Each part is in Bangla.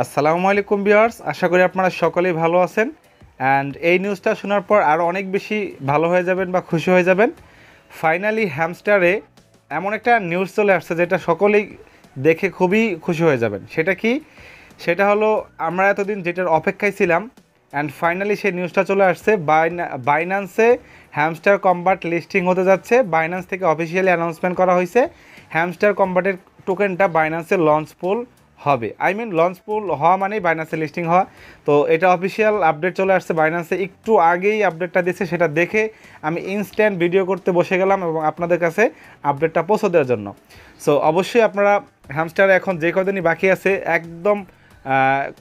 আসসালামু আলাইকুম ভিউয়ার্স, আশা করি আপনারা সকলেই ভালো আছেন। অ্যান্ড এই নিউজটা শোনার পর আরও অনেক বেশি ভালো হয়ে যাবেন বা খুশি হয়ে যাবেন। ফাইনালি হ্যামস্টারে এমন একটা নিউজ চলে আসছে যেটা সকলেই দেখে খুবই খুশি হয়ে যাবেন। সেটা কি? সেটা হলো আমরা এতদিন যেটার অপেক্ষায় ছিলাম, অ্যান্ড ফাইনালি সেই নিউজটা চলে আসছে। বাইন্যান্সে হ্যামস্টার কম্বাট লিস্টিং হতে যাচ্ছে। বাইন্যান্স থেকে অফিসিয়ালি অ্যানাউন্সমেন্ট করা হয়েছে হ্যামস্টার কম্বাটের টোকেনটা বাইন্যান্সে লঞ্চ পুল হবে। লঞ্চ পুল হওয়া মানেই বাইন্যান্সে লিস্টিং হওয়া। তো এটা অফিসিয়াল আপডেট চলে আসছে বাইন্যান্সে, একটু আগেই আপডেটটা দিয়েছে। সেটা দেখে আমি ইনস্ট্যান্ট ভিডিও করতে বসে গেলাম এবং আপনাদের কাছে আপডেটটা পৌঁছে দেওয়ার জন্য। সো অবশ্যই আপনারা হ্যামস্টারে এখন যে কদিনই বাকি আছে একদম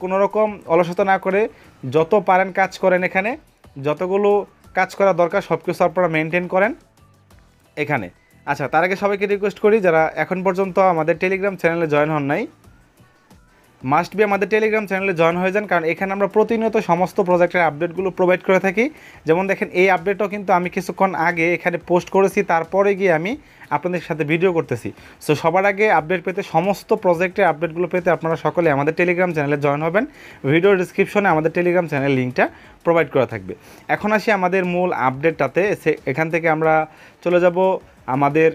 কোনো রকম অলসতা না করে যত পারেন কাজ করেন। এখানে যতগুলো কাজ করা দরকার সব কিছু আপনারা মেনটেন করেন এখানে। আচ্ছা, তার আগে সবাইকে রিকোয়েস্ট করি, যারা এখন পর্যন্ত আমাদের টেলিগ্রাম চ্যানেলে জয়েন হন নাই, মাস্ট বি আমাদের টেলিগ্রাম চ্যানেলে জয়েন হয়ে যান, কারণ এখানে আমরা প্রতিনিয়ত সমস্ত প্রজেক্টের আপডেটগুলো প্রোভাইড করে থাকি। যেমন দেখেন, এই আপডেটও কিন্তু আমি কিছুক্ষণ আগে এখানে পোস্ট করেছি, তারপরে গিয়ে আমি আপনাদের সাথে ভিডিও করতেছি। সো সবার আগে আপডেট পেতে, সমস্ত প্রজেক্টের আপডেটগুলো পেতে আপনারা সকলে আমাদের টেলিগ্রাম চ্যানেলে জয়েন হবেন। ভিডিও ডিসক্রিপশনে আমাদের টেলিগ্রাম চ্যানেল লিঙ্কটা প্রোভাইড করা থাকবে। এখন আসি আমাদের মূল আপডেটটাতে। এখান থেকে আমরা চলে যাব আমাদের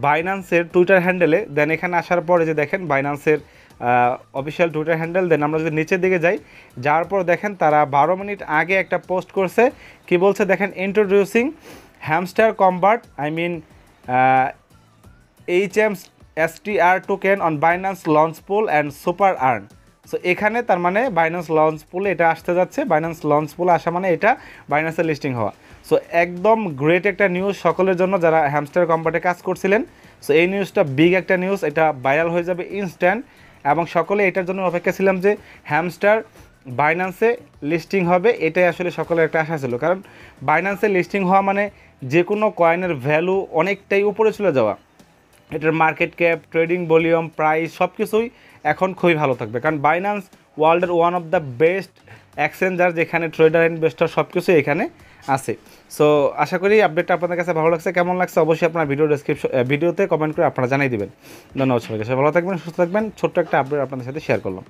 বাইন্যান্সের টুইটার হ্যান্ডেলে। দেন এখানে আসার পরে যে দেখেন বাইন্যান্সের অফিসিয়াল টুইটার হ্যান্ডেল, দেন আমরা যদি নিচের দিকে যাই, যাওয়ার পর দেখেন তারা 12 মিনিট আগে একটা পোস্ট করছে। কি বলছে দেখেন, introducing hamster combat HMSTR token on Binance launch pool and super earn. So এখানে তার মানে বাইন্যান্স লঞ্চ পুলে এটা আসতে যাচ্ছে। বাইন্যান্স লঞ্চ পুলে আসা মানে এটা বাইন্যান্সের লিস্টিং হওয়া। সো একদম গ্রেট একটা নিউজ সকলের জন্য যারা হ্যামস্টার কম্বাটে কাজ করছিলেন। সো এই নিউজটা বিগ একটা নিউজ, এটা ভাইরাল হয়ে যাবে ইনস্ট্যান্ট, এবং সকলে এটার জন্য অপেক্ষা ছিলাম যে হ্যামস্টার বাইন্যান্সে লিস্টিং হবে। এটাই আসলে সকলের একটা আশা ছিল, কারণ বাইন্যান্সে লিস্টিং হওয়া মানে যে কোনো কয়েনের ভ্যালু অনেকটাই উপরে চলে যাওয়া। এটার market cap, trading volume, price সব কিছুই এখন খুবই ভালো থাকবে, কারণ বাইন্যান্স ওয়ার্ল্ডের one of the best exchanger, যেখানে ট্রেডার ইনভেস্টর সব কিছুই এখানে আছে। সো আশা করি আপডেটটা আপনাদের কাছে ভালো লাগছে। কেমন লাগছে অবশ্যই আপনার ভিডিওতে কমেন্ট করে আপনারা জানিয়ে দেবেন। ধন্যবাদ সবাইকে, সবাই ভালো থাকবেন, সুস্থ থাকবেন। ছোট্ট একটা আপডেট আপনাদের সাথে শেয়ার করলাম।